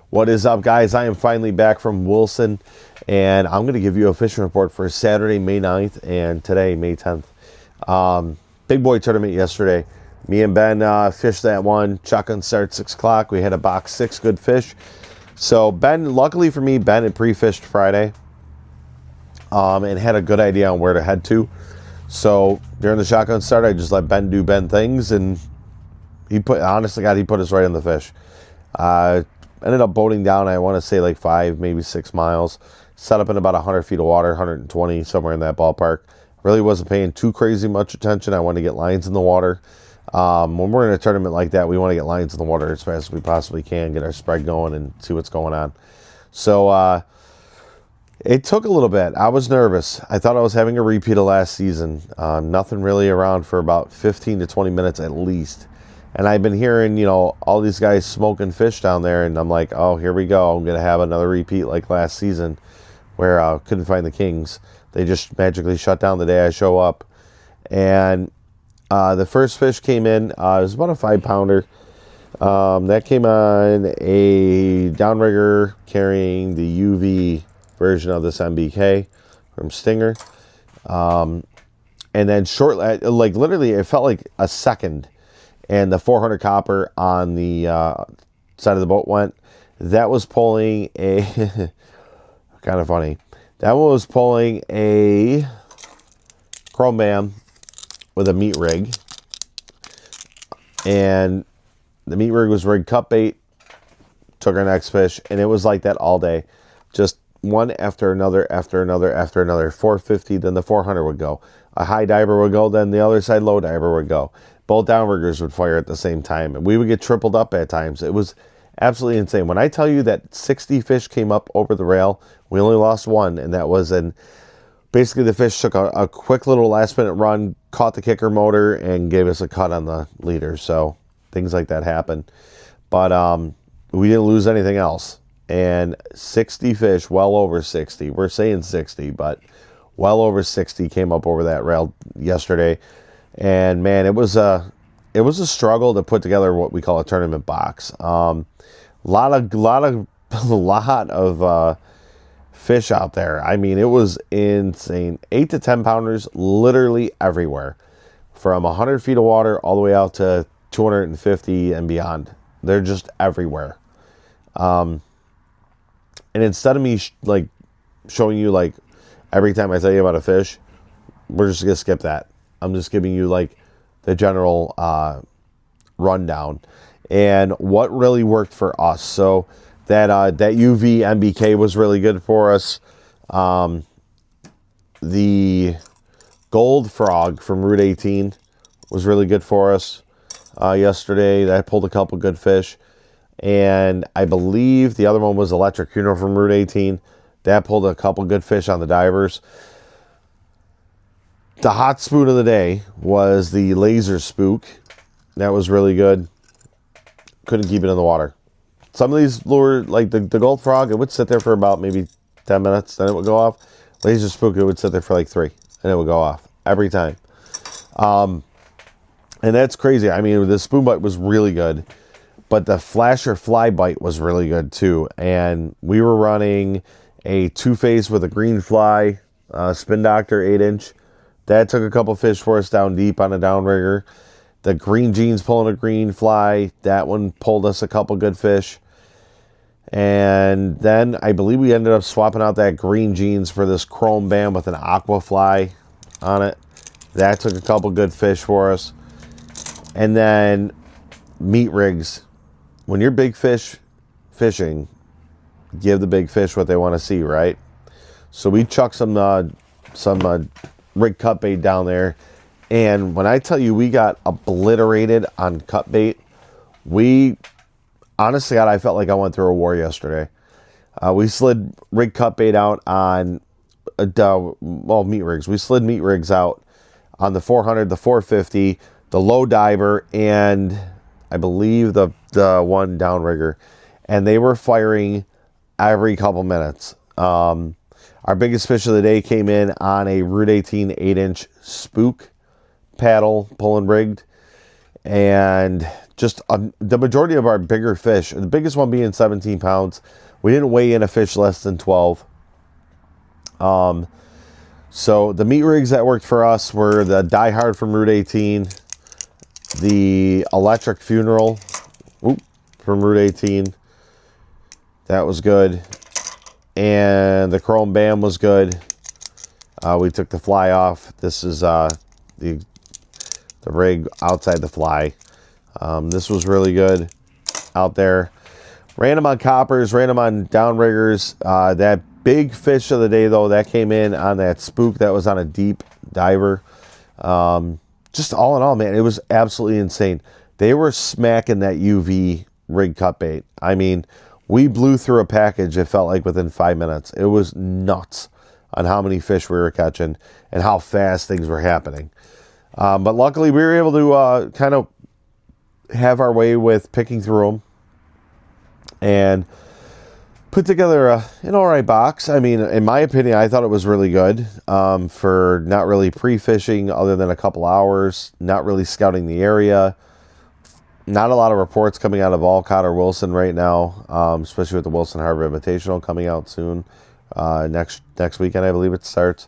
What is up, guys? I am finally back from Wilson, and I'm going to give you a fishing report for Saturday, May 9th, and today, May 10th. Big boy tournament yesterday. Me and Ben fished that one. Shotgun start 6 o'clock. We had a box 6 good fish. So Ben, luckily for me, Ben had pre-fished Friday and had a good idea on where to head to. So during the shotgun start, I just let Ben do Ben things, and he put, honestly, God, he put us right on the fish. Ended up boating down, I want to say like 5, maybe 6 miles. Set up in about 100 feet of water, 120, somewhere in that ballpark. Really wasn't paying too crazy much attention. I wanted to get lines in the water. When we're in a tournament like that, we want to get lines in the water as fast as we possibly can, get our spread going and see what's going on. So it took a little bit. I was nervous. I thought I was having a repeat of last season. Nothing really around for about 15 to 20 minutes at least. And I've been hearing, all these guys smoking fish down there, and I'm like, oh, here we go. I'm going to have another repeat like last season where I couldn't find the kings. They just magically shut down the day I show up. And the first fish came in. It was about a 5-pounder. That came on a downrigger carrying the UV version of this MBK from Stinger. And then shortly, like literally, it felt like a second. And the 400 copper on the side of the boat went. That was pulling a, kind of funny. That one was pulling a chrome bam with a meat rig. And the meat rig was rigged cut bait. Took our next fish. And it was like that all day. Just one after another, after another, after another. 450, then the 400 would go. A high diver would go, then the other side low diver would go. Both downriggers would fire at the same time, and we would get tripled up at times. It was absolutely insane. When I tell you that 60 fish came up over the rail, we only lost one, and that was basically the fish took a quick little last-minute run, caught the kicker motor, and gave us a cut on the leader. So things like that happen. But we didn't lose anything else. And 60 fish, well over 60. We're saying 60, but well over 60 came up over that rail yesterday. And man, it was a struggle to put together what we call a tournament box. Lot of fish out there. I mean, it was insane. 8 to 10 pounders, literally everywhere, from 100 feet of water all the way out to 250 and beyond. They're just everywhere. And instead of me showing you every time I tell you about a fish, we're just gonna skip that. I'm just giving you the general rundown and what really worked for us. So that UV MBK was really good for us. The gold frog from Route 18 was really good for us yesterday. That pulled a couple good fish. And I believe the other one was electric Cuno from Route 18. That pulled a couple good fish on the divers. The hot spoon of the day was the laser spook. That was really good. Couldn't keep it in the water. Some of these lure, like the gold frog, it would sit there for about maybe 10 minutes, then it would go off. Laser spook, it would sit there for like 3, and it would go off every time. And that's crazy. I mean, the spoon bite was really good, but the flasher fly bite was really good too. And we were running a 2-phase with a green fly, Spin Doctor 8-inch. That took a couple fish for us down deep on a downrigger. The green jeans pulling a green fly. That one pulled us a couple good fish. And then I believe we ended up swapping out that green jeans for this chrome band with an aqua fly on it. That took a couple good fish for us. And then meat rigs. When you're big fish fishing, give the big fish what they want to see, right? So we chucked some rig cut bait down there, and when I tell you we got obliterated on cut bait, honestly, God, I felt like I went through a war yesterday. We slid rig cut bait out on meat rigs. We slid meat rigs out on the 400, the 450, the low diver, and I believe the one downrigger, and they were firing every couple minutes. Our biggest fish of the day came in on a Route 18 8-inch Spook paddle, pulling rigged. And just the majority of our bigger fish, the biggest one being 17 pounds. We didn't weigh in a fish less than 12. So the meat rigs that worked for us were the Die Hard from Route 18, the Electric Funeral from Route 18. That was good. And the Chrome Bam was good. We took the fly off. This is the rig outside the fly. This was really good out there. Ran them on coppers, ran them on downriggers. That big fish of the day, though, that came in on that Spook that was on a deep diver. Just all in all, man, it was absolutely insane. They were smacking that UV rig cut bait. I mean, we blew through a package, it felt like, within 5 minutes. It was nuts on how many fish we were catching and how fast things were happening. But luckily, we were able to kind of have our way with picking through them and put together an all right box. I mean, in my opinion, I thought it was really good for not really pre-fishing other than a couple hours, not really scouting the area. Not a lot of reports coming out of Olcott or Wilson right now, especially with the Wilson Harbor Invitational coming out soon. Next weekend, I believe it starts.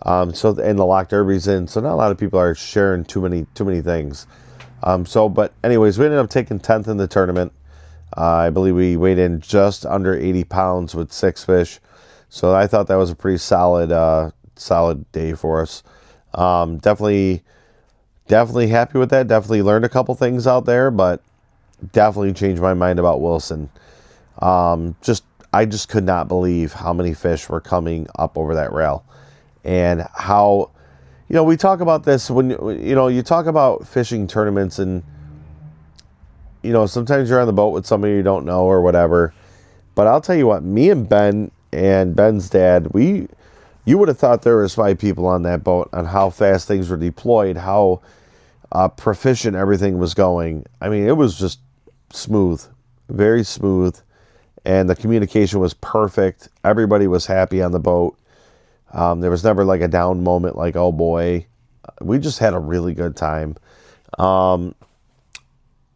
And the Lock Derby's in, so not a lot of people are sharing too many things. But anyways, we ended up taking 10th in the tournament. I believe we weighed in just under 80 pounds with 6 fish. So I thought that was a pretty solid day for us. Definitely happy with that. Definitely learned a couple things out there, but definitely changed my mind about Wilson. I just could not believe how many fish were coming up over that rail. And how, we talk about this when, you talk about fishing tournaments and, sometimes you're on the boat with somebody you don't know or whatever. But I'll tell you what, me and Ben and Ben's dad, you would have thought there was 5 people on that boat on how fast things were deployed, how proficient everything was going. I mean, it was just smooth, very smooth. And the communication was perfect. Everybody was happy on the boat. There was never like a down moment like, oh boy. We just had a really good time.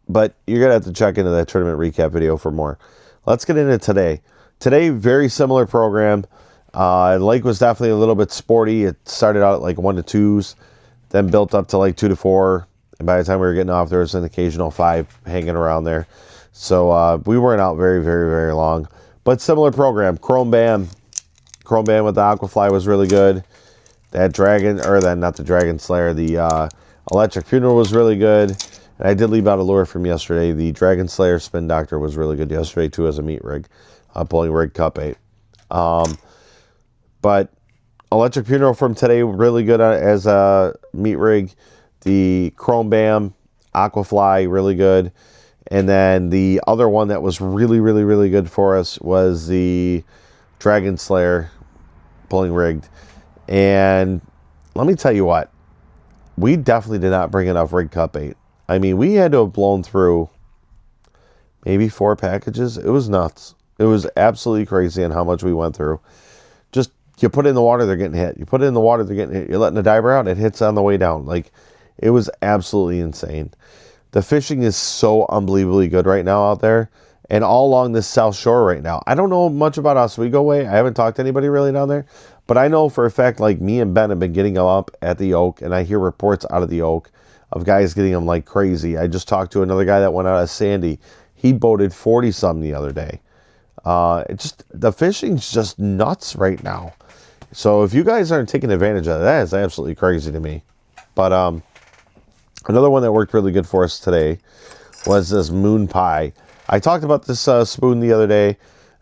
But you're going to have to check into that tournament recap video for more. Let's get into today. Today, very similar program. Lake was definitely a little bit sporty. It started out at like 1 to 2s, then built up to like 2 to 4. And by the time we were getting off, there was an occasional 5 hanging around there. So we weren't out very, very, very long. But similar program. Chrome Bam with the Aquafly was really good. Not the Dragon Slayer. The Electric Funeral was really good. And I did leave out a lure from yesterday. The Dragon Slayer Spin Doctor was really good yesterday too as a meat rig, pulling rig cut bait. But Electric Funeral from today, really good as a meat rig. The Chrome Bam, Aquafly, really good. And then the other one that was really, really, really good for us was the Dragon Slayer pulling rigged. And let me tell you what, we definitely did not bring enough rig cut bait. I mean, we had to have blown through maybe 4 packages. It was nuts. It was absolutely crazy on how much we went through. Just, you put it in the water, they're getting hit. You put it in the water, they're getting hit. You're letting the diver out, it hits on the way down. Like, it was absolutely insane. The fishing is so unbelievably good right now out there. And all along this South Shore right now. I don't know much about Oswego Way. I haven't talked to anybody really down there. But I know for a fact, like, me and Ben have been getting them up at the Oak. And I hear reports out of the Oak of guys getting them like crazy. I just talked to another guy that went out of Sandy. He boated 40-some the other day. The fishing's just nuts right now. So if you guys aren't taking advantage of that, it's absolutely crazy to me. But another one that worked really good for us today was this Moon Pie. I talked about this spoon the other day.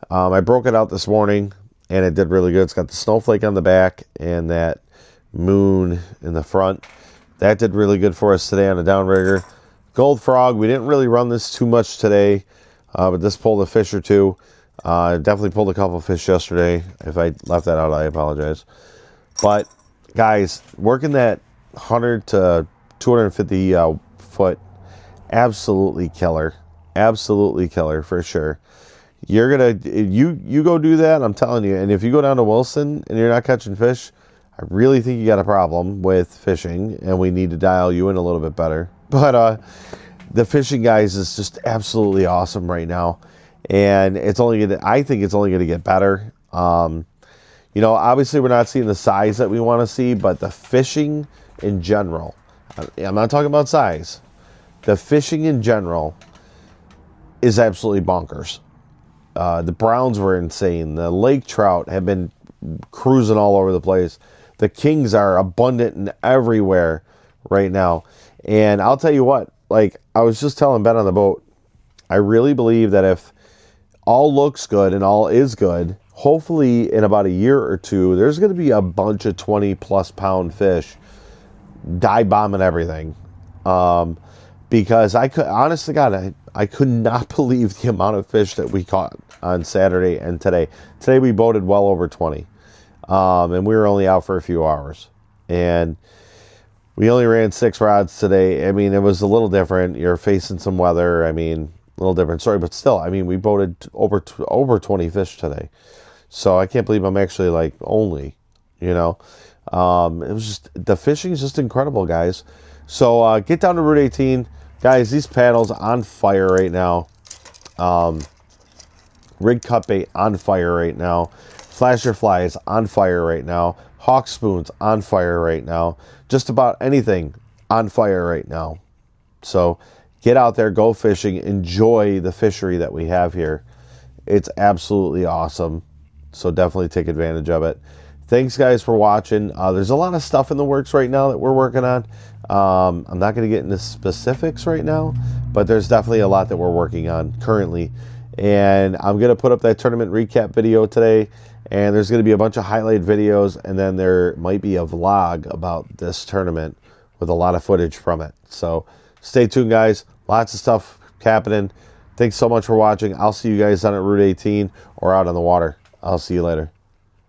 I broke it out this morning, and it did really good. It's got the snowflake on the back and that moon in the front. That did really good for us today on a downrigger. Gold Frog, we didn't really run this too much today, but this pulled a fish or two. Definitely pulled a couple fish yesterday. If I left that out, I apologize. But, guys, working that 100 to 250 foot, absolutely killer. Absolutely killer, for sure. You're going to, you go do that, I'm telling you. And if you go down to Wilson and you're not catching fish, I really think you got a problem with fishing, and we need to dial you in a little bit better. But the fishing, guys, is just absolutely awesome right now, and it's only gonna, I think it's only going to get better. You know, obviously we're not seeing the size that we want to see, but the fishing in general, I'm not talking about size, the fishing in general is absolutely bonkers. The browns were insane. The lake trout have been cruising all over the place. The kings are abundant and everywhere right now. And I'll tell you what, like I was just telling Ben on the boat, I really believe that if all looks good and all is good, hopefully in about a year or two, there's going to be a bunch of 20+ pound fish dive bombing everything. Because I could, honest to God, I could not believe the amount of fish that we caught on Saturday and today. Today we boated well over 20. And we were only out for a few hours. And we only ran 6 rods today. I mean, it was a little different. You're facing some weather. I mean, a little different story. But still, I mean, we boated over 20 fish today. So I can't believe I'm actually like only, you know. It was just, the fishing is just incredible, guys. So get down to Route 18. Guys, these paddles on fire right now. Rig cut bait on fire right now. Flasher flies on fire right now. Hawk spoons on fire right now. Just about anything on fire right now. So get out there, go fishing, enjoy the fishery that we have here. It's absolutely awesome. So definitely take advantage of it. Thanks, guys, for watching. There's a lot of stuff in the works right now that we're working on. I'm not going to get into specifics right now, but there's definitely a lot that we're working on currently. And I'm going to put up that tournament recap video today. And there's going to be a bunch of highlight videos. And then there might be a vlog about this tournament with a lot of footage from it. So stay tuned, guys. Lots of stuff happening. Thanks so much for watching. I'll see you guys down at Route 18 or out on the water. I'll see you later.